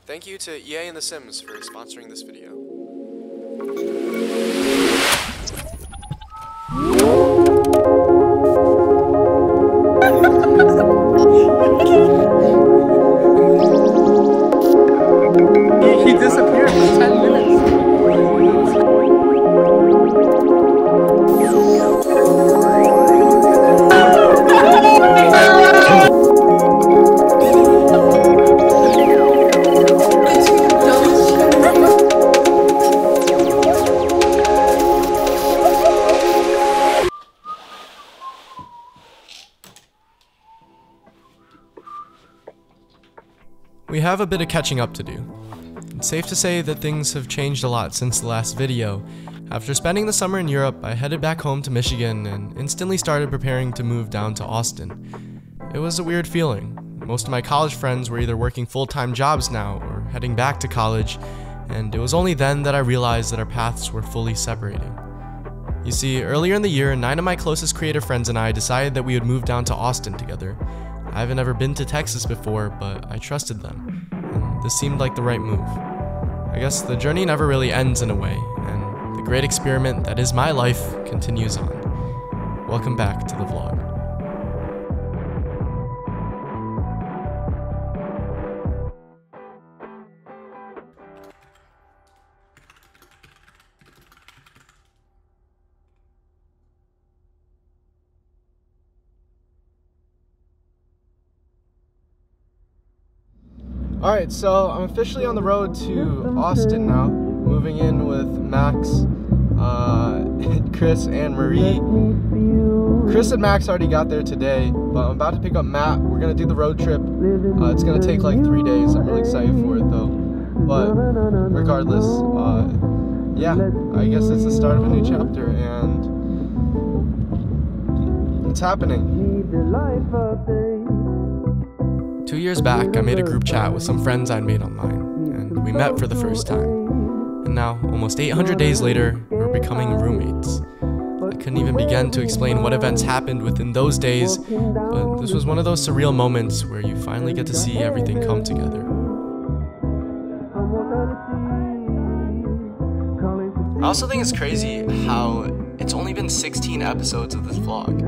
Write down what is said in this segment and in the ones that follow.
Thank you to EA and The Sims for sponsoring this video. He disappeared for 10 minutes. We have a bit of catching up to do. It's safe to say that things have changed a lot since the last video. After spending the summer in Europe, I headed back home to Michigan and instantly started preparing to move down to Austin. It was a weird feeling. Most of my college friends were either working full-time jobs now or heading back to college, and it was only then that I realized that our paths were fully separating. You see, earlier in the year, 9 of my closest creative friends and I decided that we would move down to Austin together. I haven't ever been to Texas before, but I trusted them, and this seemed like the right move. I guess the journey never really ends in a way, and the great experiment that is my life continues on. Welcome back to the vlog. Alright, so I'm officially on the road to Austin now, moving in with Max, Chris, and Marie. Chris and Max already got there today, but I'm about to pick up Matt. We're going to do the road trip. It's going to take like 3 days. I'm really excited for it though. But regardless, yeah, I guess it's the start of a new chapter and it's happening. 2 years back, I made a group chat with some friends I'd made online, and we met for the first time. And now, almost 800 days later, we're becoming roommates. I couldn't even begin to explain what events happened within those days, but this was one of those surreal moments where you finally get to see everything come together. I also think it's crazy how it's only been 16 episodes of this vlog.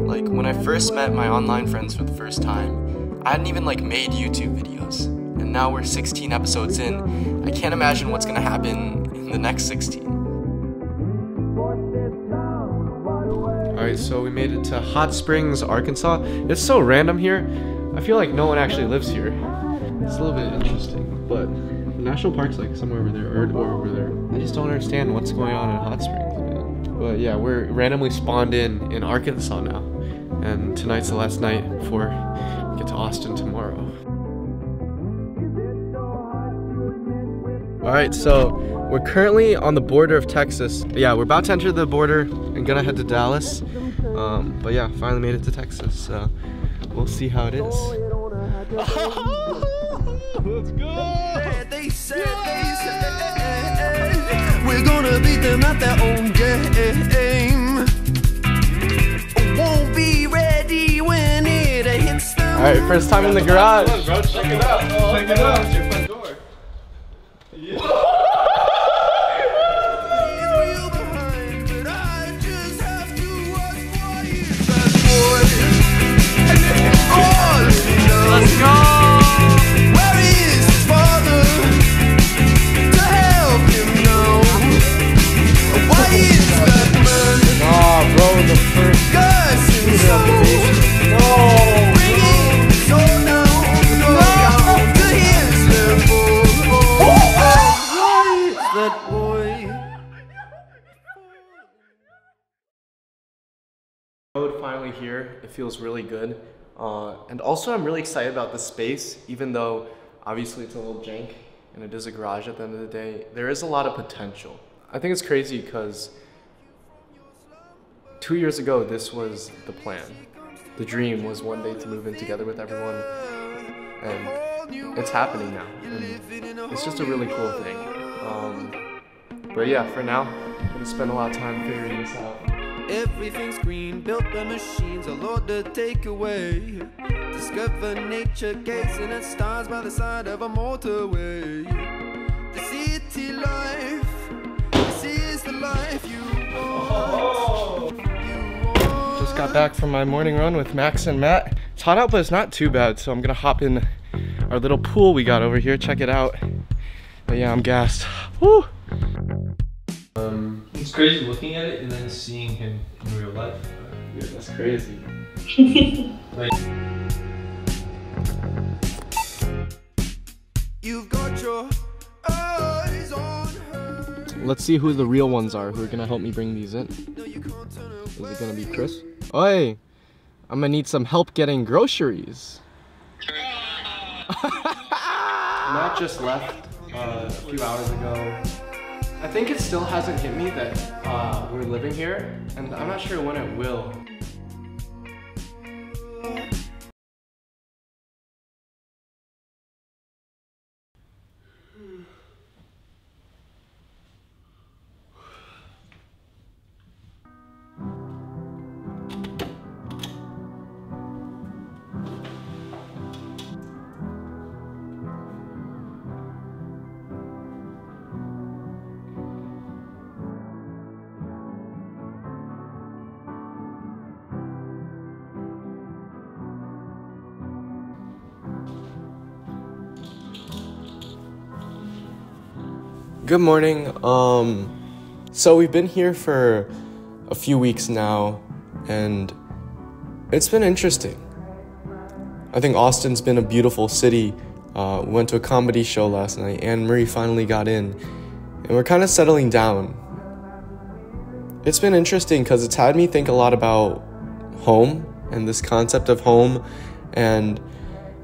Like, when I first met my online friends for the first time, I hadn't even made YouTube videos, and now we're 16 episodes in. I can't imagine what's gonna happen in the next 16. Alright, so we made it to Hot Springs, Arkansas. It's so random here. I feel like no one actually lives here. It's a little bit interesting, but the national park's like somewhere over there, or over there. I just don't understand what's going on in Hot Springs, man. But yeah, we're randomly spawned in Arkansas now, and tonight's the last night before get to Austin tomorrow. Alright, so we're currently on the border of Texas. Yeah, we're about to enter the border and gonna head to Dallas. But yeah, finally made it to Texas, so we'll see how it is. Let's go! They said, we're gonna beat them at their own game. Won't be ready when it hits them. Alright, first time in the garage. Come on, bro, check it out. Check it out. It's your front door. Yeah. Let's go. Where is his father to help him now? Why is that man? Nah, bro, the first guys of the basement. No. Bringing soul down, down to his level. Why is that boy? Road finally here. It feels really good. And also I'm really excited about this space, even though obviously it's a little jank and it is a garage at the end of the day. There is a lot of potential. I think it's crazy because 2 years ago this was the plan. The dream was one day to move in together with everyone, and it's happening now. And it's just a really cool thing. But yeah, for now, I'm gonna spend a lot of time figuring this out. Everything's green, built the machines, a load to take away. Discover nature, gazing at stars by the side of a motorway. got back from my morning run with Max and Matt. It's hot out, but it's not too bad, so I'm gonna hop in our little pool we got over here, check it out. But yeah, I'm gassed. Woo! It's crazy looking at it and then seeing him in real life. Yeah, that's crazy. Like, you've got your eyes on her. Let's see who the real ones are who are gonna help me bring these in. Is it gonna be Chris? Oi! I'm gonna need some help getting groceries. Matt just left a few hours ago. I think it still hasn't hit me that we're living here, and I'm not sure when it will. Good morning. So we've been here for a few weeks now, and it's been interesting. I think Austin's been a beautiful city. We went to a comedy show last night. Anne Marie finally got in, and we're kind of settling down. It's been interesting because it's had me think a lot about home and this concept of home, and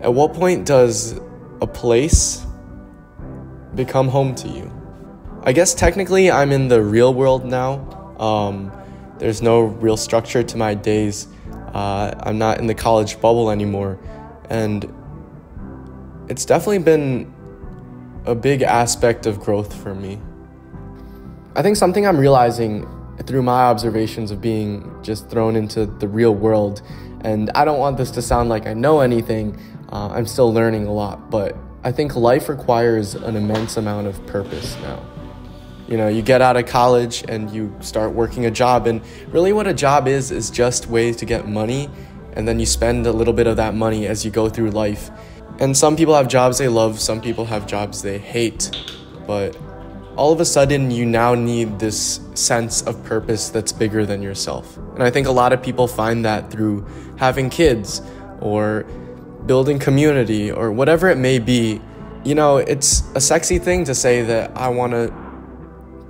at what point does a place become home to you? I guess technically I'm in the real world now. There's no real structure to my days. I'm not in the college bubble anymore. And it's definitely been a big aspect of growth for me. I think something I'm realizing through my observations of being just thrown into the real world, and I don't want this to sound like I know anything, I'm still learning a lot, but I think life requires an immense amount of purpose now. You know, you get out of college and you start working a job, and really what a job is just ways to get money, and then you spend a little bit of that money as you go through life. And some people have jobs they love, some people have jobs they hate, but all of a sudden you now need this sense of purpose that's bigger than yourself. And I think a lot of people find that through having kids or building community or whatever it may be. You know, it's a sexy thing to say that I want to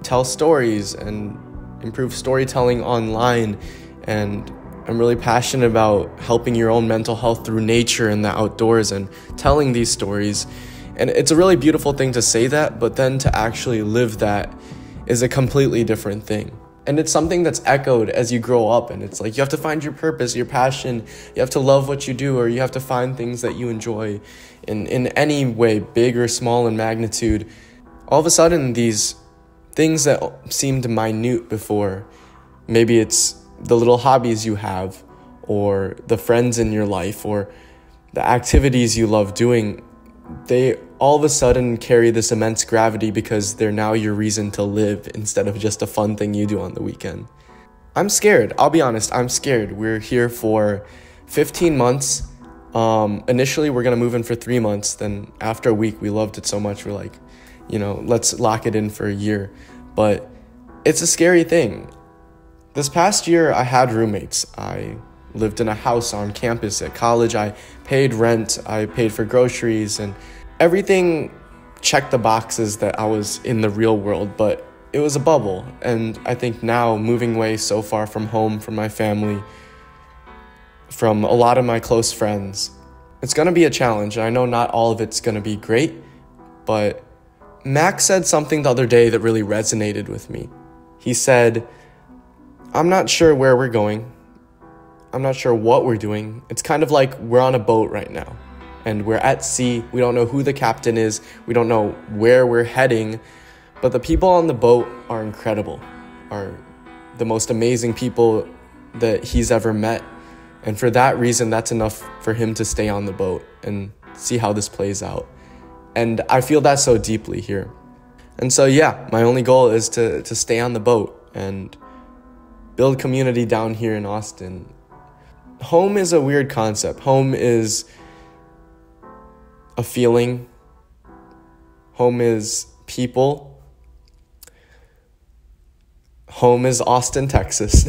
tell stories and improve storytelling online, and I'm really passionate about helping your own mental health through nature and the outdoors and telling these stories. And it's a really beautiful thing to say that, but then to actually live that is a completely different thing. And it's something that's echoed as you grow up, and it's like you have to find your purpose, your passion, you have to love what you do, or you have to find things that you enjoy in any way, big or small in magnitude. All of a sudden, these things that seemed minute before, maybe it's the little hobbies you have, or the friends in your life, or the activities you love doing, they all of a sudden carry this immense gravity because they're now your reason to live instead of just a fun thing you do on the weekend. I'm scared. I'll be honest, I'm scared. We're here for 15 months. Initially, we're going to move in for 3 months. Then after a week, we loved it so much, we're like, you know, let's lock it in for a year. But it's a scary thing. This past year, I had roommates. I lived in a house on campus at college. I paid rent. I paid for groceries, and everything checked the boxes that I was in the real world, but it was a bubble. And I think now, moving away so far from home, from my family, from a lot of my close friends, it's going to be a challenge. I know not all of it's going to be great, but Max said something the other day that really resonated with me. He said, I'm not sure where we're going. I'm not sure what we're doing. It's kind of like we're on a boat right now, and we're at sea. We don't know who the captain is. We don't know where we're heading, but the people on the boat are incredible, are the most amazing people that he's ever met. And for that reason, that's enough for him to stay on the boat and see how this plays out. And I feel that so deeply here. And so, yeah, my only goal is to stay on the boat and build community down here in Austin home is a weird concept. Home is a feeling. Home is people. Home is Austin, Texas.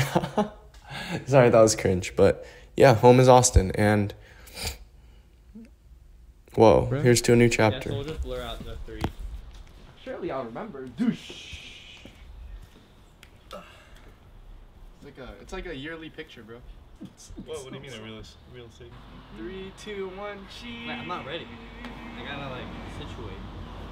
Sorry, that was cringe, but yeah, home is Austin, and whoa, here's to a new chapter. Yeah, so we'll just blur out the 3. Surely I'll remember. It's like a yearly picture, bro. What do you mean a real estate? 3, 2, 1, cheese. I'm not ready. I gotta like situate.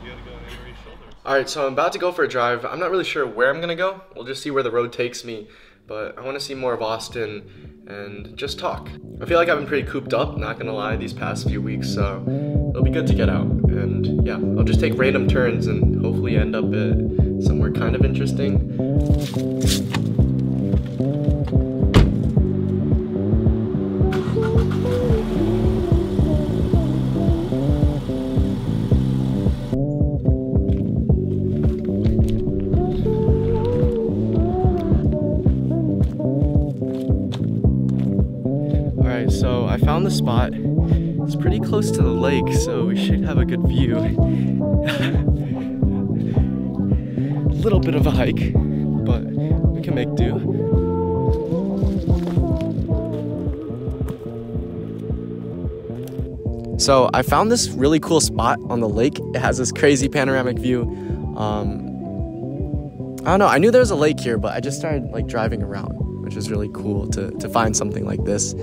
You gotta go on Emery's shoulders. Alright, so I'm about to go for a drive. I'm not really sure where I'm gonna go. We'll just see where the road takes me. But I want to see more of Austin and just talk. I feel like I've been pretty cooped up, not gonna lie, these past few weeks, so it'll be good to get out. And yeah, I'll just take random turns and hopefully end up at somewhere kind of interesting. So I found the spot. It's pretty close to the lake, so we should have a good view. A little bit of a hike, but we can make do. So I found this really cool spot on the lake. It has this crazy panoramic view. I don't know, I knew there was a lake here, but I just started like driving around, which was really cool to find something like this.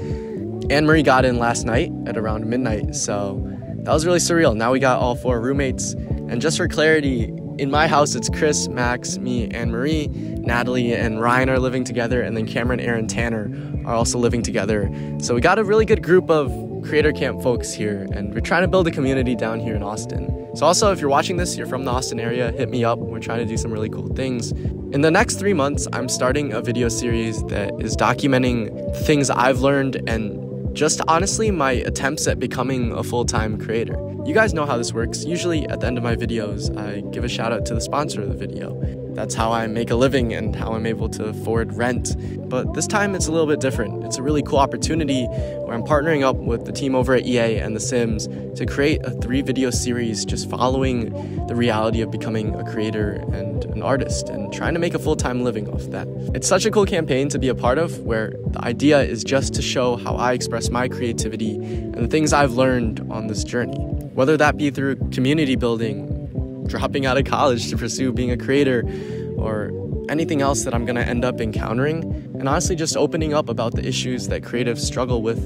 Anne-Marie got in last night at around midnight, so that was really surreal. Now we got all 4 roommates, and just for clarity, in my house it's Chris, Max, me, Anne-Marie, Natalie, and Ryan are living together, and then Cameron, Aaron, Tanner are also living together. So we got a really good group of Creator Camp folks here, and we're trying to build a community down here in Austin. So also, if you're watching this, you're from the Austin area, hit me up. We're trying to do some really cool things. In the next 3 months, I'm starting a video series that is documenting things I've learned and just honestly my attempts at becoming a full-time creator. You guys know how this works. Usually at the end of my videos, I give a shout out to the sponsor of the video. That's how I make a living and how I'm able to afford rent. But this time it's a little bit different. It's a really cool opportunity where I'm partnering up with the team over at EA and The Sims to create a 3-video series just following the reality of becoming a creator and an artist and trying to make a full-time living off that. It's such a cool campaign to be a part of, where the idea is just to show how I express my creativity and the things I've learned on this journey. Whether that be through community building, dropping out of college to pursue being a creator, or anything else that I'm gonna end up encountering, and honestly just opening up about the issues that creatives struggle with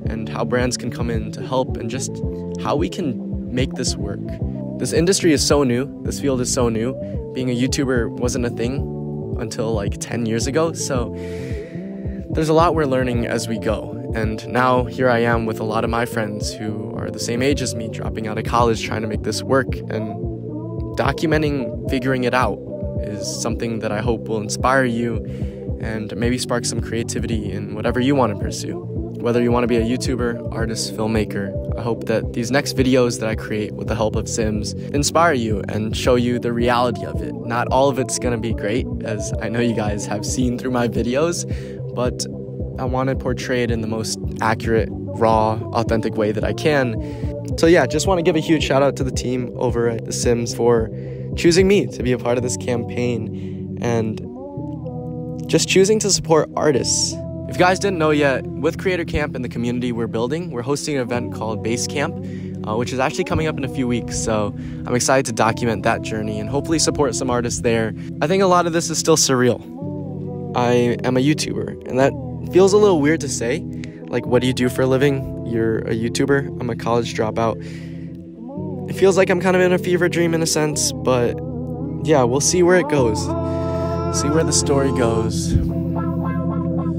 and how brands can come in to help and just how we can make this work. This industry is so new, this field is so new. Being a YouTuber wasn't a thing until like 10 years ago, so there's a lot we're learning as we go. And now here I am with a lot of my friends who are the same age as me, dropping out of college, trying to make this work, and documenting figuring it out is something that I hope will inspire you and maybe spark some creativity in whatever you want to pursue. Whether you want to be a YouTuber, artist, filmmaker, I hope that these next videos that I create with the help of Sims inspire you and show you the reality of it. Not all of it's going to be great, as I know you guys have seen through my videos, but I want to portray it in the most accurate, raw, authentic way that I can. So yeah, just want to give a huge shout out to the team over at The Sims for choosing me to be a part of this campaign and just choosing to support artists. If you guys didn't know yet, with Creator Camp and the community we're building, we're hosting an event called Base Camp, which is actually coming up in a few weeks, so I'm excited to document that journey and hopefully support some artists there. I think a lot of this is still surreal. I am a YouTuber, and that feels a little weird to say. Like, what do you do for a living? You're a YouTuber? I'm a college dropout. It feels like I'm kind of in a fever dream in a sense, but yeah, we'll see where it goes. See where the story goes.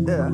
Yeah.